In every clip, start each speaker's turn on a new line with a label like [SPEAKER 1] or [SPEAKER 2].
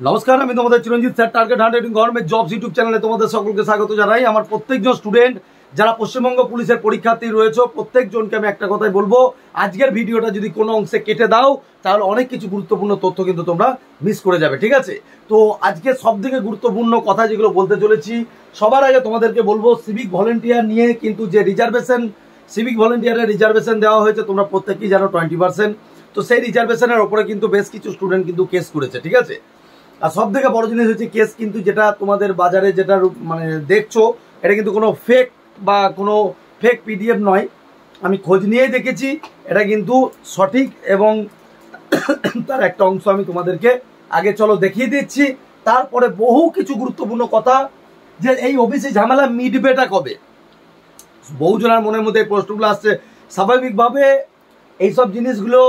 [SPEAKER 1] নমস্কার, আমি তোমাদের Chiranjit sir, target hundred government jobs YouTube চ্যানেলে তোমাদের সকলকে স্বাগত জানাই। আমার প্রত্যেকজন স্টুডেন্ট যারা পশ্চিমবঙ্গ পুলিশের পরীক্ষার্থী রয়েছে প্রত্যেকজনকে আমি একটা কথাই বলবো, আজকের ভিডিওটা যদি কোনো অংশে কেটে দাও তাহলে অনেক কিছু গুরুত্বপূর্ণ তথ্য কিন্তু তোমরা মিস করে যাবে, ঠিক আছে? তো আজকে সব থেকে গুরুত্বপূর্ণ কথা যেগুলো বলতে চলেছি, সবার আগে তোমাদেরকে বলবো সিভিক ভলেন্টিয়ার নিয়ে কিন্তু যে রিজার্ভেশন, সিভিক ভলেন্টিয়ারের রিজার্ভেশন দেওয়া হয়েছে তোমরা প্রত্যেকেই জানো 20%। তো সেই রিজার্ভেশনের ওপরে কিন্তু বেশ কিছু স্টুডেন্ট কিন্তু কেস করেছে, ঠিক আছে? আর সব থেকে বড় জিনিস হচ্ছে কেস কিন্তু যেটা তোমাদের বাজারে যেটা মানে দেখছো এটা কিন্তু কোনো ফেক বা কোনো ফেক পিডিএফ নয়, আমি খোঁজ নিয়েই দেখেছি এটা কিন্তু সঠিক। এবং তার একটা অংশ আমি তোমাদেরকে আগে চলো দেখিয়ে দিচ্ছি, তারপরে বহু কিছু গুরুত্বপূর্ণ কথা যে এই ওবিসি ঝামেলা মিটবেটা কবে। বহুজনের মনের মধ্যে এই প্রশ্নগুলো আসছে। স্বাভাবিকভাবে এইসব জিনিসগুলো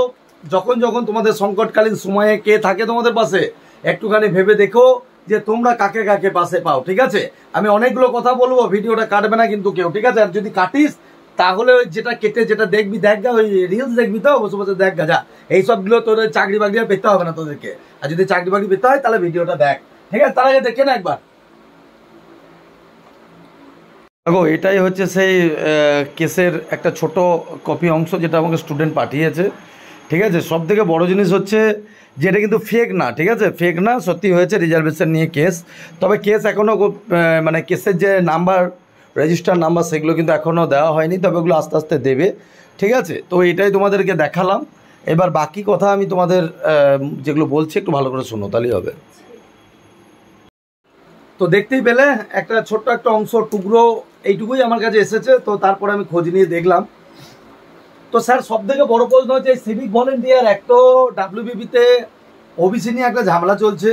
[SPEAKER 1] যখন যখন তোমাদের সংকটকালীন সময়ে কে থাকে তোমাদের পাশে, একটুখানি ভেবে দেখো যে তোমরা কাকে কাকে পাশে পাও, ঠিক আছে? আমি অনেকগুলো কথা বলবো, ভিডিওটা কাটবে না কিন্তু কেউ, ঠিক আছে? আর যদি কাটিস তাহলে ওই যেটা কেটে যেটা দেখবি দেখা, ওই রিলস দেখবি তো বসে বসে দেখা যা, এইসবগুলো তোদের চাকরি বাকরি পেতে হবে না তোদেরকে। আর যদি চাকরি বাকরি পেতে হয় তাহলে ভিডিওটা দেখ, ঠিক আছে? তার আগে দেখে না একবার। দেখো, এটাই হচ্ছে সেই কেসের একটা ছোট কপি অংশ যেটা আমাকে স্টুডেন্ট পাঠিয়েছে, ঠিক আছে? সব থেকে বড় জিনিস হচ্ছে যে এটা কিন্তু ফেক না, ঠিক আছে? ফেক না, সত্যি হয়েছে রিজার্ভেশন নিয়ে কেস। তবে কেস এখনও মানে কেসের যে নাম্বার, রেজিস্টার নাম্বার, সেগুলো কিন্তু এখনও দেওয়া হয়নি, তবে ওগুলো আস্তে আস্তে দেবে, ঠিক আছে? তো এটাই তোমাদেরকে দেখালাম। এবার বাকি কথা আমি তোমাদের যেগুলো বলছি একটু ভালো করে শোনো, তাহলেই হবে। তো দেখতেই পেলে একটা ছোট্ট একটা অংশ টুকরো এইটুকুই আমার কাছে এসেছে। তো তারপরে আমি খোঁজ নিয়ে দেখলাম। তো স্যার সব থেকে বড় প্রশ্ন হচ্ছে সিভিক ভলেন্টিয়ার একটা ডাব্লিউবিপিতে ওবিসি নিয়ে একটা ঝামেলা চলছে,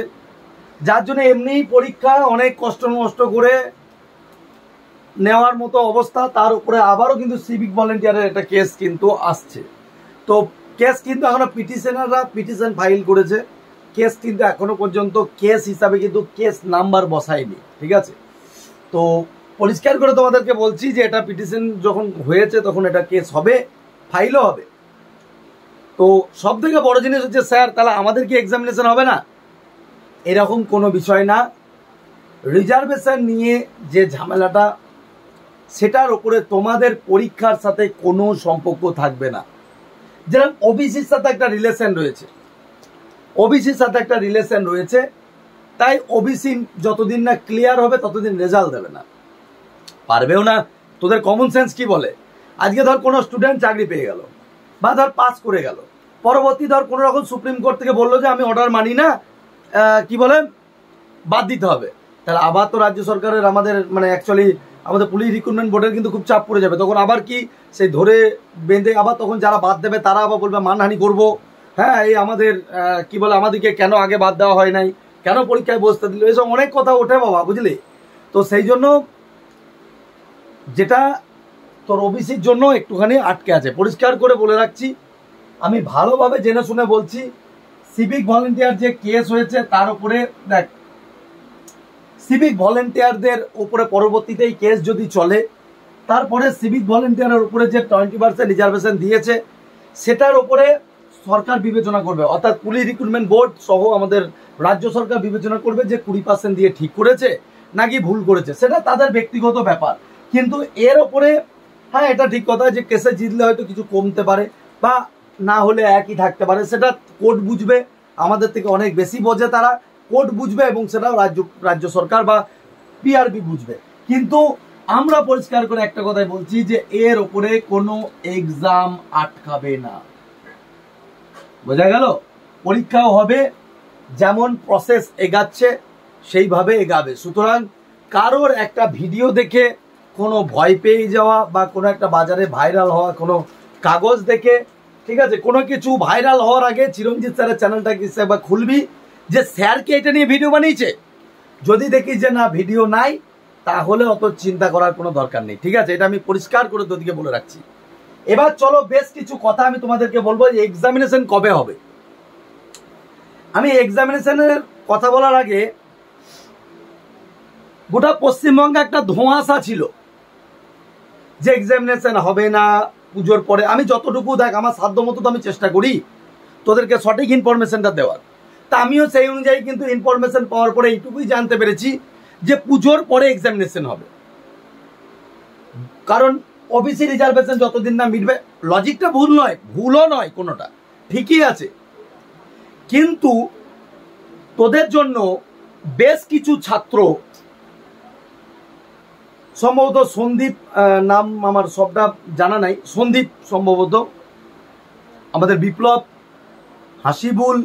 [SPEAKER 1] যার জন্য এমনি পরীক্ষা অনেক কষ্ট নষ্ট করে নেওয়ার মতো অবস্থা, তার উপরে আবারও কিন্তু সিভিক ভলেন্টিয়ারের একটা কেস কিন্তু আসছে। তো কেস কিন্তু এখনো পিটিশনাররা পিটিশন ফাইল করেছে, কেস কিন্তু এখনো পর্যন্ত কেস হিসাবে কিন্তু কেস নাম্বার বসায়নি, ঠিক আছে? তো পরিষ্কার করে তোমাদেরকে বলছি যে এটা পিটিশন যখন হয়েছে তখন এটা কেস হবে, ফাইলও হবে। তো সব থেকে বড় জিনিস হচ্ছে স্যার তাহলে আমাদের কি এক্সামিনেশন হবে না? এরকম কোনো বিষয় না। রিজার্ভেশন নিয়ে যে ঝামেলাটা, সেটার উপরে তোমাদের পরীক্ষার সাথে কোনো সম্পর্ক থাকবে না। যেরকম ওবিসির সাথে একটা রিলেশন রয়েছে, ওবিসির সাথে একটা রিলেশন রয়েছে, তাই ওবিসি যতদিন না ক্লিয়ার হবে ততদিন রেজাল্ট দেবে না, পারবেও না। তোদের কমন সেন্স কি বলে? আজকে ধর কোনো স্টুডেন্ট চাকরি পেয়ে গেল বা ধর পাস করে গেল, পরবর্তী ধর কোনো রকম সুপ্রিম কোর্ট থেকে বললো যে আমি অর্ডার মানি না, কি বলে বাদ দিতে হবে, তাহলে আবার তো রাজ্য সরকারের আমাদের মানে অ্যাকচুয়ালি আমাদের পুলিশ রিক্রুটমেন্ট বোর্ডের কিন্তু খুব চাপ পড়ে যাবে। তখন আবার কি সেই ধরে বেঁধে আবার তখন যারা বাদ দেবে তারা আবার বলবে মানহানি করবো, হ্যাঁ এই আমাদের কি বলে আমাদেরকে কেন আগে বাদ দেওয়া হয় নাই, কেন পরীক্ষায় বসতে দিল, এসব অনেক কথা ওঠে বাবা, বুঝলি? তো সেই জন্য যেটা তোর ওবিসির জন্য একটুখানি আটকে আছে, পরিষ্কার করে বলে রাখছি, আমি ভালোভাবে জেনে শুনে বলছি। সিভিক ভলেন্টিয়ার যে কেস হয়েছে তার উপরে দেখ, সিভিক ভলেন্টিয়ারদের উপরে পরবর্তীতে এই কেস যদি চলে, তারপরে সিভিক ভলেন্টিয়ারের উপরে যে 20% রিজার্ভেশন দিয়েছে সেটার উপরে সরকার বিবেচনা করবে, অর্থাৎ পুলিশ রিক্রুটমেন্ট বোর্ড সহ আমাদের রাজ্য সরকার বিবেচনা করবে যে 20% দিয়ে ঠিক করেছে নাকি ভুল করেছে, সেটা তাদের ব্যক্তিগত ব্যাপার। কিন্তু এর ওপরে হ্যাঁ এটা ঠিক কথা যে কেসে জিতলে হয়তো কিছু কমতে পারে বা না হলে একই থাকতে পারে, সেটা কোর্ট বুঝবে, আমাদের থেকে অনেক বেশি বোঝে তারা, কোর্ট বুঝবে এবং সেটাও রাজ্য সরকার বা পিআরবি বুঝবে। কিন্তু আমরা পরিষ্কার করে একটা কথাই বলছি যে এর ওপরে কোনো এক্সাম আটকাবে না, বোঝা গেল? পরীক্ষাও হবে, যেমন প্রসেস এগাচ্ছে সেইভাবে এগাবে। সুতরাং কারোর একটা ভিডিও দেখে কোনো ভয় পেয়ে যাওয়া বা কোনো একটা বাজারে ভাইরাল হওয়া কোনো কাগজ দেখে, ঠিক আছে, কোনো কিছু ভাইরাল হওয়ার আগে চিরঞ্জিত স্যারের চ্যানেলটাকে একবার খুলবি যে স্যারকে এটা নিয়ে ভিডিও বানিয়েছে, যদি দেখি যে না ভিডিও নাই তাহলে অত চিন্তা করার কোনো দরকার নেই, ঠিক আছে? এটা আমি পরিষ্কার করে তোদেরকে বলে রাখছি। এবার চলো বেশ কিছু কথা আমি তোমাদেরকে বলবো যে এক্সামিনেশন কবে হবে। আমি এক্সামিনেশনের কথা বলার আগে গোটা পশ্চিমবঙ্গে একটা ধোঁয়াশা ছিল যে এক্সামিনেশন হবে না পুজোর পরে। আমি যতটুকু দেখ আমার সাধ্য মতো তো আমি চেষ্টা করি তোদেরকে সঠিক ইনফরমেশনটা দেওয়ার। তা আমিও সেই অনুযায়ী কিন্তু ইনফরমেশন পাওয়ার পরে এইটুকুই জানতে পেরেছি যে পুজোর পরে এক্সামিনেশন হবে, কারণ ওবিসি রিজার্ভেশন যতদিন না মিটবে। লজিকটা ভুল নয়, ভুলও নয়, কোনোটা ঠিকই আছে, কিন্তু তোদের জন্য বেশ কিছু ছাত্র, সম্ভবত সন্দীপ নাম আমার সবটা জানা নাই, সন্দীপ সম্ভবত, আমাদের বিপ্লব, হাসিবুল,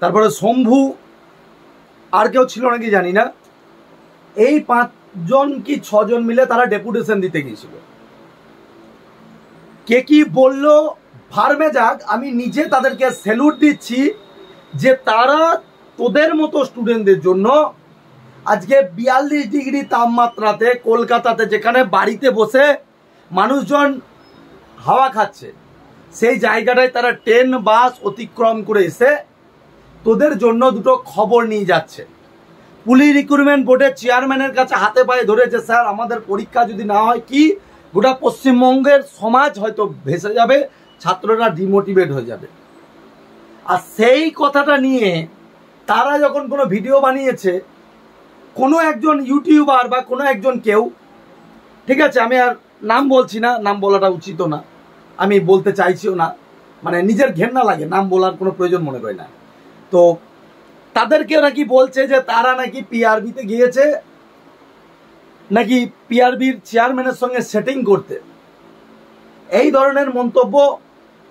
[SPEAKER 1] তারপরে শম্ভু, আর কেউ ছিল নাকি জানি না, এই 5 জন কি 6 জন মিলে তারা ডেপুটেশন দিতে গিয়েছিল। কে কি বললো ফার্মে যাক, আমি নিজে তাদেরকে স্যালুট দিচ্ছি যে তারা তোদের মতো স্টুডেন্টদের জন্য আজকে 42 ডিগ্রি তাপমাত্রাতে কলকাতাতে, যেখানে বাড়িতে বসে মানুষজন হাওয়া খাচ্ছে, সেই জায়গাটায় তারা ট্রেন বাস অতিক্রম করে এসে তোদের জন্য দুটো খবর নিয়ে যাচ্ছে। পুলিশ রিক্রুটমেন্ট বোর্ডের চেয়ারম্যানের কাছে হাতে পায়ে ধরেছে, স্যার আমাদের পরীক্ষা যদি না হয় কি গোটা পশ্চিমবঙ্গের সমাজ হয়তো ভেসে যাবে, ছাত্ররা ডিমোটিভেট হয়ে যাবে। আর সেই কথাটা নিয়ে তারা যখন কোনো ভিডিও বানিয়েছে, কোনো একজন ইউটিউবার বা কোনো একজন কেউ, ঠিক আছে আমি আর নাম বলছি না, নাম বলাটা উচিত না, আমি বলতে চাইছিও না, মানে নিজের ঘেন্না লাগে, নাম বলার কোনো প্রয়োজন মনে করি না। তো তাদেরকে নাকি বলছে যে তারা নাকি পিআরবিতে গিয়েছে, নাকি পিআরবির চেয়ারম্যানের সঙ্গে সেটিং করতে, এই ধরনের মন্তব্য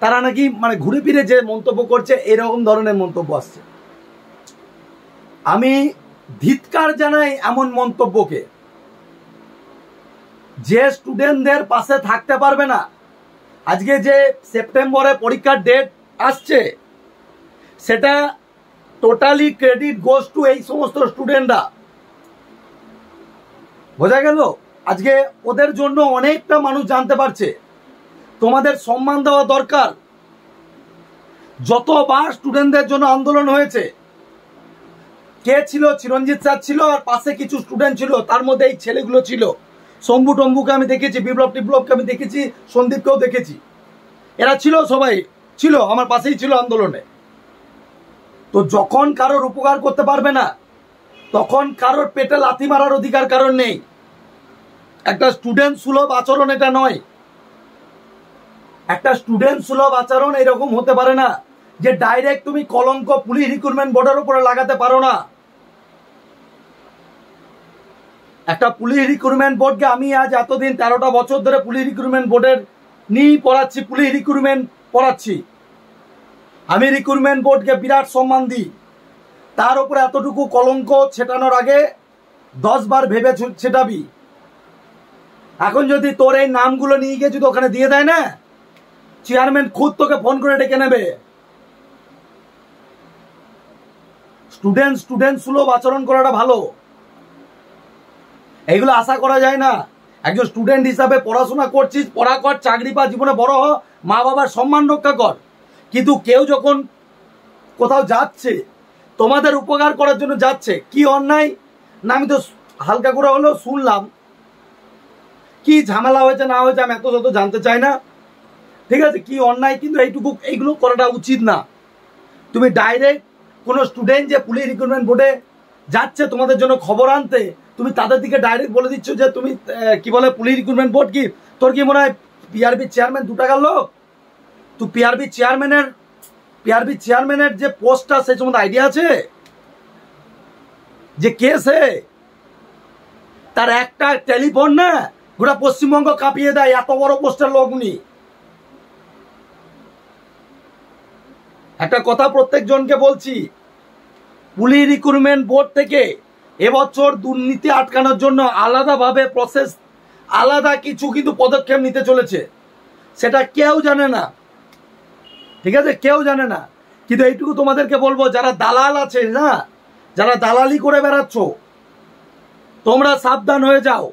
[SPEAKER 1] তারা নাকি মানে ঘুরে ফিরে যে মন্তব্য করছে, এরকম ধরনের মন্তব্য আসছে। আমি ধিক্কার জানাই এমন মন্তব্যকে। যে স্টুডেন্টদের পাশে থাকতে পারবে না, আজকে যে সেপ্টেম্বরে পরীক্ষার ডেট আসছে, সেটা টোটালি ক্রেডিট গোস টু এই সমস্ত স্টুডেন্টরা। বোঝা গেল? আজকে ওদের জন্য অনেকটা মানুষ জানতে পারছে। তোমাদের সম্মান দেওয়া দরকার। যতবার স্টুডেন্টদের জন্য আন্দোলন হয়েছে, কে ছিল? চিরঞ্জিত স্যার ছিল, আর পাশে কিছু স্টুডেন্ট ছিল, তার মধ্যে এই ছেলেগুলো ছিল। শম্ভু টম্বুকে আমি দেখেছি, বিপ্লবকে আমি দেখেছি, সন্দীপকেও দেখেছি, এরা ছিল, সবাই ছিল, আমার পাশেই ছিল আন্দোলনে। তো যখন কারোর উপকার করতে পারবে না, তখন কারোর পেটে লাথি মারার অধিকার কারণ নেই। একটা স্টুডেন্ট সুলভ আচরণ এটা নয়। একটা স্টুডেন্ট সুলভ আচরণ এরকম হতে পারে না যে ডাইরেক্ট তুমি কলঙ্ক পুলিশ রিক্রুটমেন্ট বোর্ডের উপরে লাগাতে পারো না। একটা পুলিশ রিক্রুটমেন্ট বোর্ডকে আমি আজ এতদিন 13টা বছর ধরে পুলিশ রিক্রুটমেন্ট বোর্ডের নিয়ে পড়াচ্ছি, পুলিশ রিক্রুটমেন্ট পড়াচ্ছি। আমি রিক্রুটমেন্ট বোর্ডকে বিরাট সম্মান দিই। তার উপরে এতটুকু কলঙ্ক ছেটানোর আগে 10 বার ভেবে ছেটাবি। এখন যদি তোর এই নামগুলো নিয়ে গিয়ে যদি ওখানে দিয়ে দেয় না, চেয়ারম্যান খুদ তোকে ফোন করে ডেকে নেবে। স্টুডেন্ট সুলভ আচরণ করাটা ভালো, এইগুলো আশা করা যায় না। একজন স্টুডেন্ট হিসাবে পড়াশোনা করছিস, পড়া কর, চাকরি পা, জীবনে বড় হ, মা বাবার সম্মান রক্ষা কর। কিন্তু কেউ যখন কোথাও যাচ্ছে, তোমাদের উপকার করার জন্য যাচ্ছে, কি অন্যায় না আমি তো হালকা করে হলেও শুনলাম, কি ঝামেলা হয়েছে না হয়েছে আমি এত শত জানতে চাই না, ঠিক আছে, কি অন্যায়, কিন্তু এইগুলো করাটা উচিত না। তুমি ডাইরেক্ট কোনো স্টুডেন্ট যে পুলিশ রিক্রুটমেন্ট বোর্ডে যাচ্ছে তোমাদের জন্য খবর আনতে, তুমি তাদের দিকে ডাইরেক্ট বলে দিচ্ছ যে তুমি কি বলে পুলিশ রিক্রুটমেন্ট বোর্ড কি, তোর কি মনে হয় পিআরবি চেয়ারম্যান 2 টাকার লোক? তুই পিআরবি চেয়ারম্যানের যে পোস্টটা সেই সম্বন্ধে আইডিয়া আছে? যে কে সে? তার একটা টেলিফোন না গোটা পশ্চিমবঙ্গ কাঁপিয়ে দেয়, এত বড় পোস্টের লোক উনি। একটা কথা প্রত্যেক জনকে বলছি, পুলিশ রিক্রুটমেন্ট বোর্ড থেকে এবছর দুর্নীতি আটকানোর জন্য আলাদাভাবে প্রসেস, আলাদা কিছু কিন্তু পদক্ষেপ নিতে চলেছে। সেটা কেউ জানে না, ঠিক আছে, কেউ জানে না। কিন্তু এইটুকু তোমাদেরকে বলবো, যারা দালাল আছে না, যারা দালালি করে বেড়াচ্ছ, তোমরা সাবধান হয়ে যাও।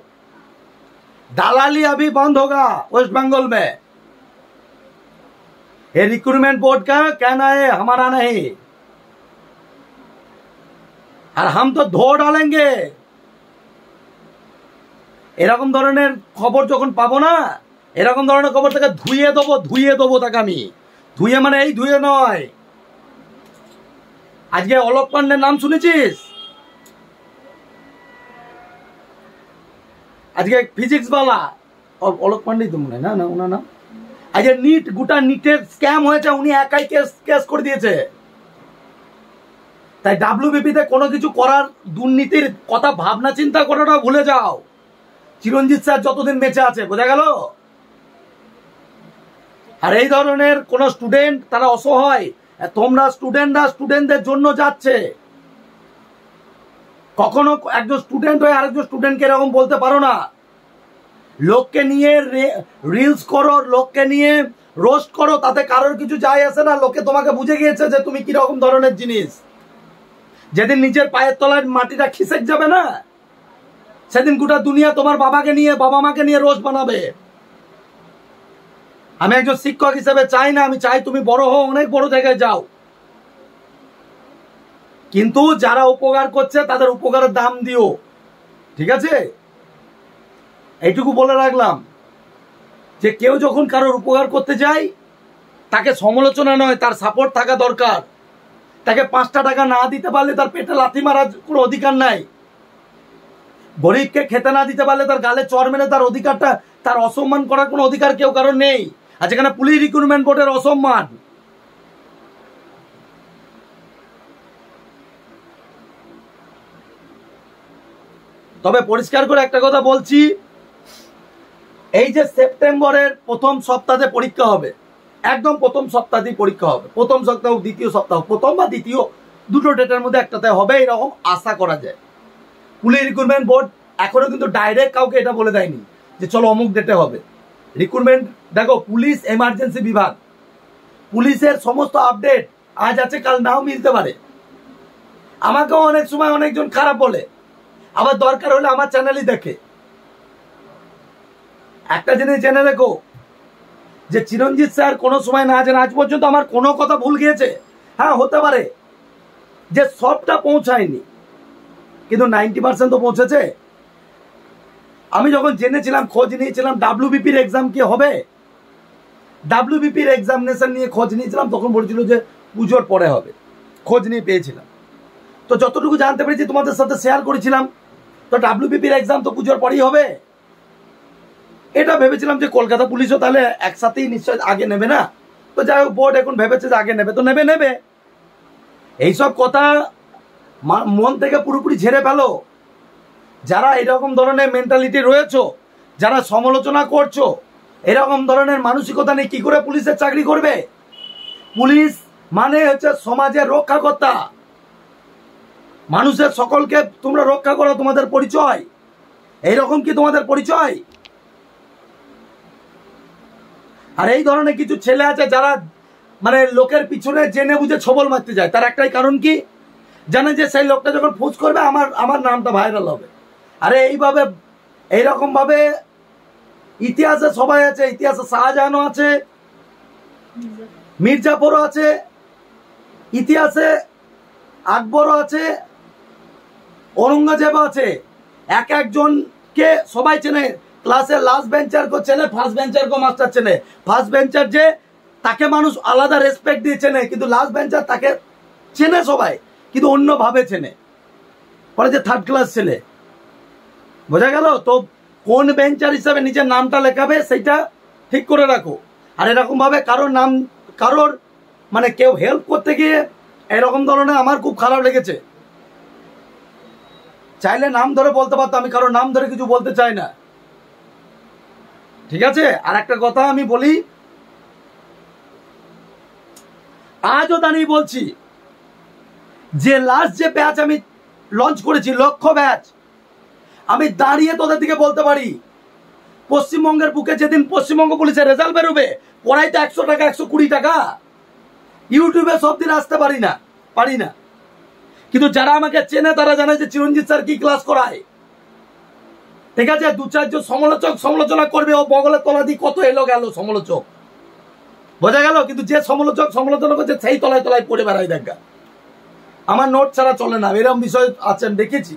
[SPEAKER 1] দালালি अभी बंद होगा वेस्ट बंगाल में। ये रिक्रूटमेंट बोर्ड का कहना है, हमारा नहीं। और हम तो धो डालेंगे। এরকম ধরনের খবর যখন পাবো না, এরকম ধরনের খবর তাকে ধুইয়ে দেবো তাকে আমি। ধুয়ে মানে এই ধুয়ে নয়। আজকে অলোক পান্ডের নাম শুনেছিস? আজকে ফিজিক্স বালা অলোক পান্ডেই তো মনে হয়, না ওনার নাম। আজকে গোটা নিটের স্ক্যাম হয়েছে, উনি একাই কেস করে দিয়েছে। তাই ডাব্লিউবিপিতে কোনো কিছু করার, দুর্নীতির কথা ভাবনা চিন্তা করাটা ভুলে যাও। চিরঞ্জিত স্যার যতদিন বেঁচে আছে, বোঝা গেল? আর এই ধরনের কোন স্টুডেন্ট, তারা অসহায়, তোমরা স্টুডেন্টদের জন্য যাচ্ছে। কখনো একজন স্টুডেন্ট হয়ে আরেকজন স্টুডেন্টকে এরকম বলতে পারো না। লোককে নিয়ে রিলস করো, লোককে নিয়ে রোস্ট করো, তাতে কারোর কিছু যায় আসে না। লোকে তোমাকে বুঝে গিয়েছে যে তুমি কিরকম ধরনের জিনিস। যেদিন নিজের পায়ের তলায় মাটিটা খিসেক যাবে না, সেদিন গোটা দুনিয়া তোমার বাবাকে নিয়ে, বাবা মাকে নিয়ে রোস্ট বানাবে। আমি একজন শিক্ষক হিসেবে চাই না, আমি চাই তুমি বড় হও, অনেক বড় জায়গায় যাও, কিন্তু যারা উপকার করছে তাদের উপকারের দাম দিও, ঠিক আছে? এইটুকু বলে রাখলাম যে কেউ যখন কারোর উপকার করতে যায়, তাকে সমালোচনা নয়, তার সাপোর্ট থাকা দরকার। তাকে 5টা টাকা না দিতে পারলে তার পেটে লাথি মারার কোনো অধিকার নাই। গরিবকে খেতে না দিতে পারলে তার গালে চড় মেরে তার অধিকারটা, তার অসম্মান করার কোনো অধিকার কেউ কারোর নেই। আর যেখানে পুলিশ রিক্রুটমেন্ট বোর্ডের অসম্মান, তবে পরিষ্কার করে একটা কথা বলছি, এই যে সেপ্টেম্বরের প্রথম সপ্তাহে পরীক্ষা হবে, একদম প্রথম সপ্তাহেই পরীক্ষা হবে, প্রথম সপ্তাহ, দ্বিতীয় সপ্তাহ, প্রথম বা দ্বিতীয়, দুটো ডেটের মধ্যে একটাতে হবে, এরকম আশা করা যায়। পুলিশ রিক্রুটমেন্ট বোর্ড এখনো কিন্তু ডাইরেক্ট কাউকে এটা বলে দেয়নি যে চলো অমুক ডেটে হবে রিক্রুটমেন্ট। দেখো, পুলিশ এমার্জেন্সি বিভাগ, পুলিশের সমস্ত আপডেট আজ আছে কাল নাও মিলতে পারে। আমাকেও অনেক সময় অনেকজন খারাপ বলে, আবার দরকার হলে আমার চ্যানেলই দেখে। একটা জিনিস জেনে রেখো যে চিরঞ্জিত স্যার কোনো সময় না জানে, আজ পর্যন্ত আমার কোনো কথা ভুল গিয়েছে? হ্যাঁ, হতে পারে যে সবটা পৌঁছায়নি, কিন্তু 90% তো পৌঁছেছে। আমি যখন জেনেছিলাম, খোঁজ নিয়েছিলাম ডাব্লিউবিপির এক্সাম কি হবে, ডাব্লিউবিপির এক্সামিনেশন নিয়ে খোঁজ নিয়েছিলাম, তখন বলেছিল যে পুজোর পরে হবে, খোঁজ নিয়ে পেয়েছিলাম। তো যতটুকু জানতে পেরেছি তোমাদের সাথে শেয়ার করেছিলাম। তো ডাব্লিউবিপির এক্সাম তো পুজোর পরেই হবে, এটা ভেবেছিলাম যে কলকাতা পুলিশও তাহলে একসাথেই নিশ্চয় আগে নেবে না। তো যাই হোক, বোর্ড এখন ভেবেছে যে আগে নেবে, তো নেবে। এইসব কথা মন থেকে পুরোপুরি ঝেড়ে ফেলো। যারা এরকম ধরনের মেন্টালিটি রয়েছে, যারা সমালোচনা করছো, এরকম ধরনের মানসিকতা নিয়ে কি করে পুলিশের চাকরি করবে? পুলিশ মানে হচ্ছে সমাজের রক্ষাকর্তা, মানুষের সকলকে তোমরা রক্ষা করো, তোমাদের পরিচয় এইরকম কি তোমাদের পরিচয়? আর এই ধরনের কিছু ছেলে আছে যারা মানে লোকের পিছনে জেনে বুঝে ছবল মারতে যায়। তার একটাই কারণ কি, জানে যে সেই লোকটা যখন ফোঁস করবে আমার নামটা ভাইরাল হবে। আরে এইভাবে, এইরকম ভাবে ইতিহাসে সবাই আছে। ইতিহাসে শাহজাহানও আছে, মির্জাফরও আছে, ইতিহাসে আকবরও আছে, औरंगजेब আছে। এক একজনকে সবাই চেনে। ক্লাসের লাস্ট বেঞ্চার কো চেনে, ফার্স্ট বেঞ্চার কো মাস্টার চেনে। ফার্স্ট বেঞ্চার যে, তাকে মানুষ আলাদা রেসপেক্ট দিয়ে চেনে, কিন্তু লাস্ট বেঞ্চার তাকে চেনে সবাই, কিন্তু অন্যভাবে চেনে, বলে যে থার্ড ক্লাস ছেলে। বোঝা গেল? তো কোন বেঞ্চার হিসাবে নিজের নামটা লেখাবে সেটা ঠিক করে রাখো। আর এরকম ভাবে কারোর মানে কেউ হেল্প করতে গিয়ে এরকম ধরনের আমার খুব খারাপ লেগেছে। চাইলে নাম ধরে বলতে পারতাম, আমি কারোর নাম ধরে কিছু বলতে চাই না, ঠিক আছে? আর একটা কথা আমি বলি, আজও দাঁড়িয়ে বলছি যে লাস্ট যে ব্যাচ আমি লঞ্চ করেছি, লক্ষ্য ব্যাচ, আমি দাঁড়িয়ে তোদের দিকে বলতে পারি, পশ্চিমবঙ্গের বুকে যেদিন পশ্চিমবঙ্গ পুলিশের রেজাল্ট বেরোবে, পড়াইতে 100 টাকা 120 টাকা, ইউটিউবে সব দিন আসতে পারি না। কিন্তু যারা আমাকে চেনে তারা জানে যে চিরঞ্জিত স্যার কি ক্লাস করায়, ঠিক আছে? 2-4 জন সমালোচনা করবে, ও বগলের তলা দিয়ে কত এলো গেল সমালোচক, বোঝা গেল? কিন্তু যে সমালোচনা করছে সেই তলায় পড়ে বেড়াই। দেখা, আমার নোট ছাড়া চলে না, এরকম বিষয় আছেন দেখেছি।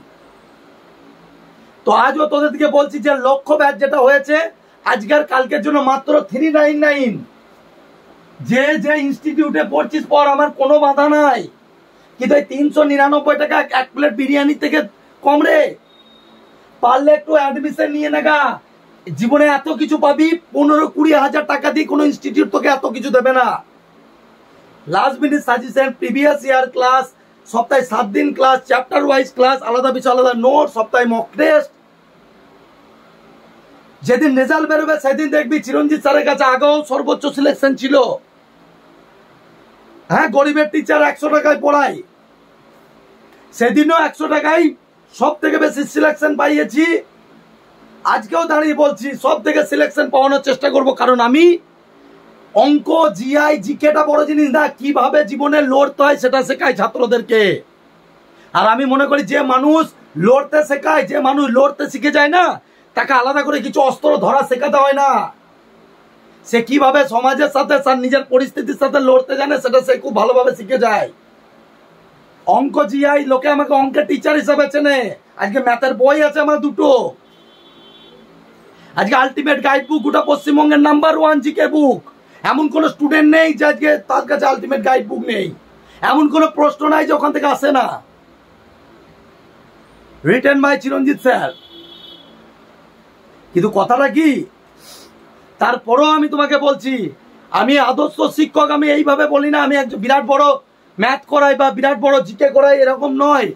[SPEAKER 1] তো আজও তোদের দিকে বলছি যে লক্ষ্য ব্যাচ যেটা হয়েছে, আজকের কালকের জন্য মাত্র 399। যে যে ইনস্টিটিউটে পড়ছিস পর, আমার কোনো বাধা নাই, কিন্তু 399 টাকা এক প্লেট বিরিয়ানি থেকে কম রে। পারলে একটু অ্যাডমিশন নিয়ে নেগা, জীবনে এত কিছু পাবি। 15-20 হাজার টাকা দিয়ে কোনো ইনস্টিটিউট তোকে এত কিছু দেবে না। Last minute suggestion, previous year class, সপ্তাহে 7 দিন ক্লাস, চ্যাপ্টার ওয়াইজ ক্লাস, আলাদা বিষয় আলাদা নোট, সপ্তাহে মক টেস্ট। যেদিন রেজাল্ট বেরোবে সেদিন দেখবি চিরঞ্জিত স্যারের কাছে আগেও সর্বোচ্চ সিলেকশন ছিল। হ্যাঁ, গরিবের টিচার 100 টাকায় পড়ায়, সেদিনও 100 টাকায় সব থেকে বেশি সিলেকশন পাইয়েছি। আজকেও দাঁড়িয়ে বলছি সব থেকে সিলেকশন পাওয়ানোর চেষ্টা করব, কারণ আমি অঙ্ক, জিআই, জিকেটা বড় জিনিস না, কিভাবে জীবনে লড়তে হয় সেটা শেখাই ছাত্রদেরকে। আর আমি মনে করি যে মানুষ লড়তে শেখায়, যে মানুষ লড়তে শিখে যায় না, তাকে আলাদা করে কিছু অস্ত্র ধরা শেখাতে হয় না। সে কিভাবে সমাজের সাথে, নিজের পরিস্থিতির সাথে লড়তে জানে, সেটা সে খুব ভালোভাবে শিখে যায়। অঙ্ক, জিআই, লোকে আমাকে অঙ্কের টিচার হিসাবে চেনে। আজকে ম্যাথের বই আছে আমার 2টো। আজকে আলটিমেট গাইড বুক, গোটা পশ্চিমবঙ্গের নাম্বার 1 জিকে বুক। এমন কোন স্টুডেন্ট নেই যে আজকে তার কাছে আলটিমেট গাইড বুক নেই। এমন কোন প্রশ্ন নাই যে ওখান থেকে আসে না। Written by Chiranjit sir. কিন্তু কথাটা কি, তারপরও আমি তোমাকে বলছি, আমি আদর্শ শিক্ষক, আমি এইভাবে বলি না আমি একজন বিরাট বড় ম্যাথ করাই বা বিরাট বড় জিকে করাই, এরকম নয়।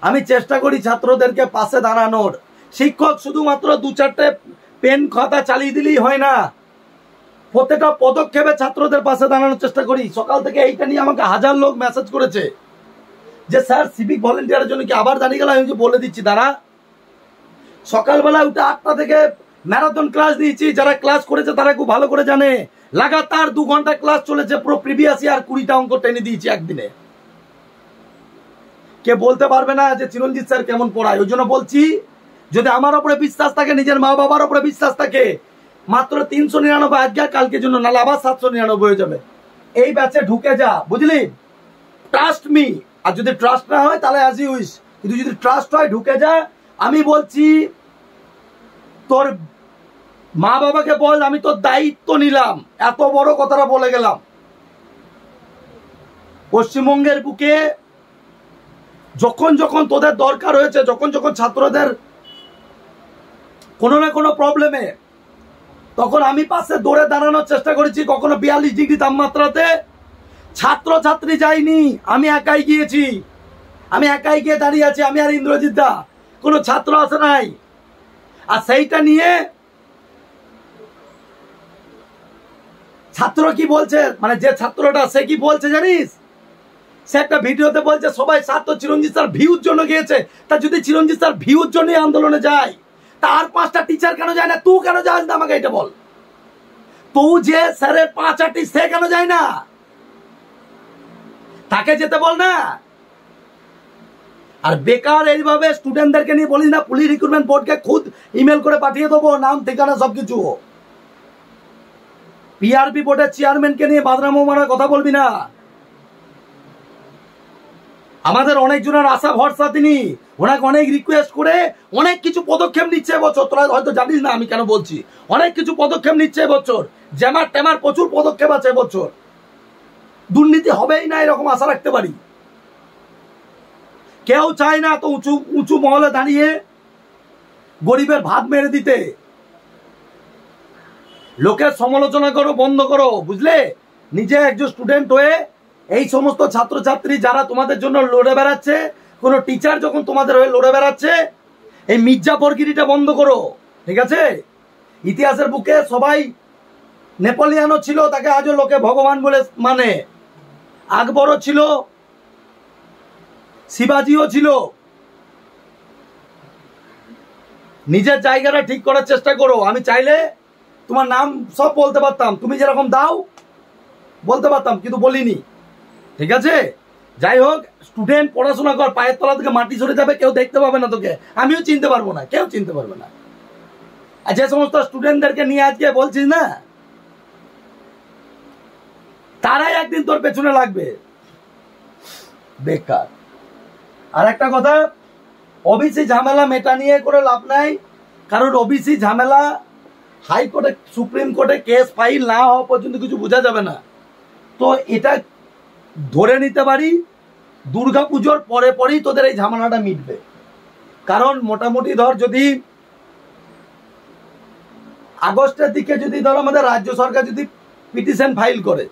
[SPEAKER 1] আমি চেষ্টা করি ছাত্রদেরকে পাশে দাঁড়ানোর। শিক্ষক শুধুমাত্র 2-4টে পেন খাতা চালিয়ে দিলেই হয় না, প্রত্যেকটা পদক্ষেপে ছাত্রদের পাশে দাঁড়ানোর চেষ্টা করি। সকাল থেকে এইটা নিয়ে আমাকে 1000 লোক মেসেজ করেছে যে স্যার সিভিক ভলেন্টিয়ারের জন্য কি আবার দাঁড়িয়ে গেলাম। আমি বলে দিচ্ছি দাঁড়া, সকালবেলা উঠে 8টা থেকে ম্যারাথন ক্লাস দিয়েছি। যারা ক্লাস করেছে তারা খুব ভালো করে জানে, লাগাতার 2 ঘন্টা ক্লাস চলেছে। পুরো প্রিভিয়াস ইয়ার 20টা অঙ্ক টেনে দিয়েছি একদিনে। কে বলতে পারবে না যে চিরঞ্জিত স্যার কেমন পড়ায়। ওই জন্য বলছি, যদি আমার উপরে বিশ্বাস থাকে, নিজের মা বাবার উপরে বিশ্বাস থাকে, মাত্র 399 আজকে কালকের জন্য, নাহলে আবার 799 হয়ে যাবে। এই ব্যাচে ঢুকে যা, বুঝলি? Trust me. আর যদি ট্রাস্ট না হয় তাহলে অ্যাজ ইউ উইশ, কিন্তু যদি ট্রাস্ট হয় ঢুকে যা। আমি বলছি তোর মা বাবাকে বল আমি তোর দায়িত্ব নিলাম, এত বড় কথাটা বলে গেলাম। পশ্চিমবঙ্গের বুকে যখন যখন তোদের দরকার হয়েছে, যখন যখন ছাত্রদের কোনো না কোনো প্রবলেমে, তখন আমি পাশে দৌড়ে দাঁড়ানোর চেষ্টা করেছি। কখনো 42 ডিগ্রি তাপমাত্রাতে ছাত্র ছাত্রী যায়নি, আমি একাই গিয়েছি। আমি একাই গিয়ে দাঁড়িয়ে আছি, আমি আর ইন্দ্রজিৎ দা, কোনো ছাত্র আসে নাই। আর সেইটা নিয়ে ছাত্র কি বলছে, মানে যে ছাত্রটা সে কি বলছে জানিস? সে একটা ভিডিওতে বলছে সবাই ছাত্র চিরঞ্জিত স্যার ভিউর জন্য গিয়েছে। তা যদি চিরঞ্জিত স্যার ভিউর জন্য আন্দোলনে যায়, তার 5টা টিচার কেন যায় না? তুই কেন যাস না? আমাকে এটা বল। তুই যে স্যারের 5 আর্টিস্ট, সে কেন যায় না? তাকে যেতে বল না। আর বেকার এইভাবে স্টুডেন্টদেরকে নিয়ে বলিস না, পুলিশ রিক্রুটমেন্ট বোর্ডকে খুদ ইমেল করে পাঠিয়ে দেবো, নাম ঠিকানা সবকিছু। পিআরপি বোর্ডের চেয়ারম্যানকে নিয়ে বাদরামো মারার কথা বলবি না। আমাদের অনেকজনের আশা ভরসা তিনি, ওনাকে অনেক রিকোয়েস্ট করে অনেক কিছু পদক্ষেপ নিচ্ছে এবছর। তোরা হয়তো জানিস না আমি কেন বলছি, অনেক কিছু পদক্ষেপ নিচ্ছে এবছর। জ্যামার ট্যামার প্রচুর পদক্ষেপ আছে এবছর। দুর্নীতি হবেই না এরকম আশা রাখতে পারি। কেউ চায় না তো উঁচু উঁচু মহলে দাঁড়িয়ে গরিবের ভাত মেরে দিতে। লোকের সমালোচনা করো বন্ধ করো, বুঝলে? নিজে একজন স্টুডেন্ট হয়ে এই সমস্ত ছাত্রছাত্রী যারা তোমাদের জন্য লড়ে বেড়াচ্ছে, কোনো টিচার যখন তোমাদের হয়ে লড়ে বেড়াচ্ছে, এই মির্জাফরগিরিটা বন্ধ করো, ঠিক আছে? ইতিহাসের বুকে সবাই, নেপোলিয়ানও ছিল, তাকে আজও লোকে ভগবান বলে মানে। আকবরও ছিল, শিবাজিও ছিল। নিজের জায়গাটা ঠিক করার চেষ্টা করো। আমি চাইলে তোমার নাম সব বলতে পারতাম, তুমি যেরকম দাও বলতে পারতাম, কিন্তু বলিনি, ঠিক আছে? যাই হোক, স্টুডেন্ট পড়াশোনা কর, পায়ের তলা থেকে মাটি সরে যাবে, কেউ দেখতে পাবে না তোকে, আমিও চিনতে পারবো না, কেউ চিনতে পারবে না। আর যে সমস্ত স্টুডেন্টদেরকে নিয়ে আজকে বলছিস না, তারাই একদিন তোর পেছনে লাগবে, বেকার। আর একটা কথা, ওবিসি ঝামেলা মেটা নিয়ে করে লাভ নাই, কারণ ওবিসি ঝামেলা হাইকোর্টে সুপ্রিম কোর্টে কেস ফাইল না হওয়া পর্যন্ত কিছু বোঝা যাবে না। তো এটা ধরে নিতে পারি দুর্গা পুজোর পরে পরেই তোদের এই ঝামেলাটা মিটবে। কারণ মোটামুটি ধর যদি আগস্টের দিকে যদি ধর আমাদের রাজ্য সরকার যদি পিটিশন ফাইল করে,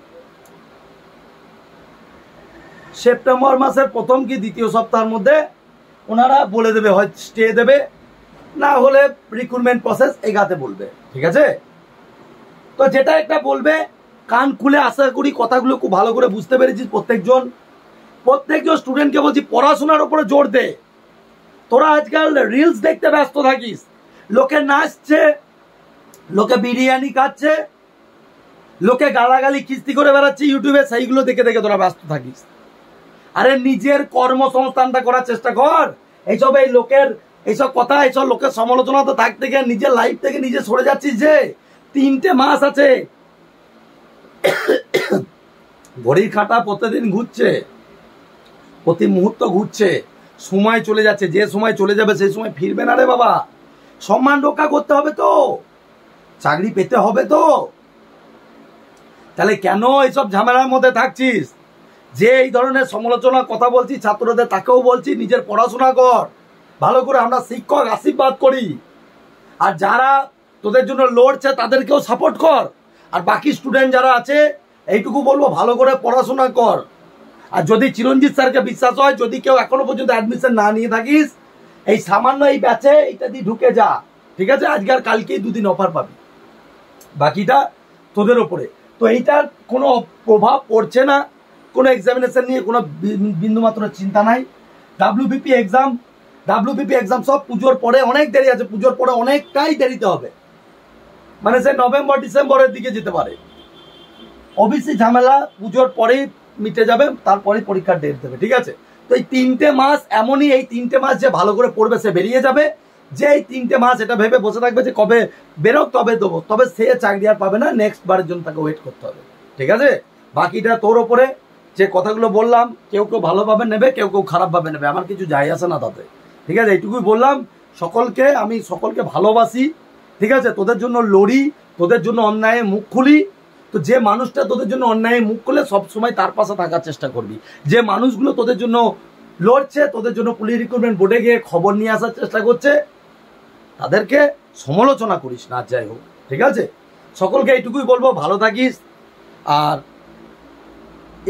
[SPEAKER 1] সেপ্টেম্বর মাসের প্রথম কি দ্বিতীয় সপ্তাহের মধ্যে ওনারা বলে দেবে, হয় স্টে দেবে, না হলে রিক্রুটমেন্ট প্রসেস এগাতে বলবে। ঠিক আছে, তো যেটা একটা বলবে কান খুলে আশা করি কথাগুলো খুব ভালো করে বুঝতে পেরেছিস। প্রত্যেকজন স্টুডেন্টকে বলছি পড়াশোনার উপরে জোর দে। তোরা আজকাল রিলস দেখতে ব্যস্ত থাকিস, লোকে নাচছে, লোকে বিরিয়ানি খাচ্ছে, লোকে গালাগালি খিস্তি করে বেড়াচ্ছে ইউটিউবে, সেইগুলো দেখে দেখে তোরা ব্যস্ত থাকিস। আরে নিজের কর্মসংস্থানটা করার চেষ্টা কর। এইসব এই লোকের এইসব কথা, এইসব লোকের সমালোচনা তো থাকতে গিয়ে নিজের লাইফ থেকে নিজে সরে যাচ্ছিস। যে 3টে মাস আছে, ঘড়ির কাঁটা প্রতিদিন ঘুরছে, প্রতি মুহূর্ত ঘুরছে, সময় চলে যাচ্ছে। যে সময় চলে যাবে সেই সময় ফিরবে না রে বাবা। সম্মান রক্ষা করতে হবে তো, চাকরি পেতে হবে তো। তাহলে কেন এইসব ঝামেলার মধ্যে থাকছিস? যে এই ধরনের সমালোচনার কথা বলছি ছাত্রদের, তাকেও বলছি নিজের পড়াশোনা কর ভালো করে। আমরা শিক্ষক আশীর্বাদ করি, আর যারা তোদের জন্য লড়ছে তাদেরকেও সাপোর্ট কর। আর বাকি স্টুডেন্ট যারা আছে এইটুকু বলবো ভালো করে পড়াশোনা কর। আর যদি চিরঞ্জিত স্যারকে বিশ্বাস হয়, যদি কেউ এখনো পর্যন্ত অ্যাডমিশন না নিয়ে থাকিস, এই সামান্য এই ব্যাচে এইটা দিয়ে ঢুকে যা। ঠিক আছে, আজকে আর কালকেই 2 দিন অফার পাবি, বাকিটা তোদের ওপরে। তো এইটার কোনো প্রভাব পড়ছে না, কোনো এক্সামিনেশন নিয়ে কোনো বিন্দুমাত্র চিন্তা নাই। ডাব্লিউবিপি এক্সাম সব পুজোর পরে, অনেক দেরি আছে, পুজোর পরে অনেকটাই দেরিতে হবে, মানে সে নভেম্বর ডিসেম্বরের দিকে যেতে পারে। ওবিসি ঝামেলা পুজোর পরেই মিটে যাবে, তারপরে পরীক্ষার ডেট দেবে। ঠিক আছে, তো এই 3টে মাস এমনই, এই 3টে মাস যে ভালো করে পড়বে সে বেরিয়ে যাবে। যে এই 3টে মাস এটা ভেবে বসে থাকবে যে কবে বেরোক তবে দেবো, তবে সে চাকরি আর পাবে না, নেক্সট বারের জন্য তাকে ওয়েট করতে হবে। ঠিক আছে, বাকিটা তোর ওপরে। যে কথাগুলো বললাম কেউ কেউ ভালোভাবে নেবে, কেউ কেউ খারাপভাবে নেবে, আমার কিছু যায় আসে না তাতে। ঠিক আছে, এইটুকুই বললাম। আমি সকলকে ভালোবাসি। ঠিক আছে, তোদের জন্য লড়ি, তোদের জন্য অন্যায়ে মুখ খুলি। তো যে মানুষটা তোদের জন্য অন্যায় মুখ খুলে সবসময় তার পাশে থাকার চেষ্টা করবি। যে মানুষগুলো তোদের জন্য লড়ছে, তোদের জন্য পুলিশ রিক্রুটমেন্ট বোর্ডে গিয়ে খবর নিয়ে আসার চেষ্টা করছে, তাদেরকে সমালোচনা করিস না, যাই হোক। ঠিক আছে, সকলকে এইটুকুই বলবো, ভালো থাকিস। আর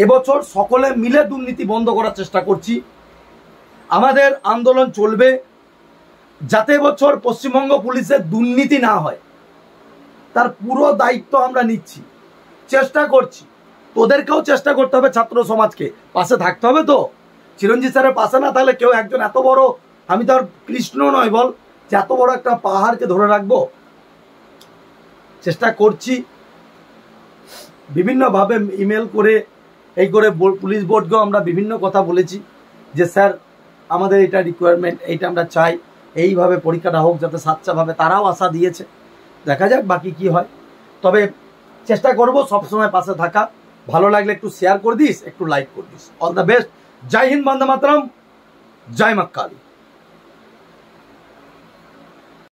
[SPEAKER 1] এবছর সকলে মিলে দুর্নীতি বন্ধ করার চেষ্টা করছি। আমাদের আন্দোলন চলবে যাতে এবছর পশ্চিমবঙ্গ পুলিশের দুর্নীতি না হয়, তার পুরো দায়িত্ব আমরা নিচ্ছি, চেষ্টা করছি। তোদেরকেও চেষ্টা করতে হবে, ছাত্র সমাজকে পাশে থাকতে হবে। তো চিরঞ্জিত স্যারের পাশে না থাকলে কেউ একজন এত বড়, আমি তো আর কৃষ্ণ নয় বল, যে এত বড় একটা পাহাড়কে ধরে রাখবো। চেষ্টা করছি বিভিন্নভাবে, ইমেল করে এই করে পুলিশ বোর্ডকেও আমরা বিভিন্ন কথা বলেছি যে স্যার আমাদের এটা রিকোয়ারমেন্ট, এইটা আমরা চাই, এইভাবে পরীক্ষাটা হোক যাতে স্বাচ্ছাভাবে। তারাও আশা দিয়েছে, দেখা যাক বাকি কি হয়। তবে চেষ্টা করব সবসময় পাশে থাকা। ভালো লাগলে একটু শেয়ার করে দিস, একটু লাইক করে দিস। All the best. জয় হিন্দ, বন্দে মাতরম, জয় মা কালী।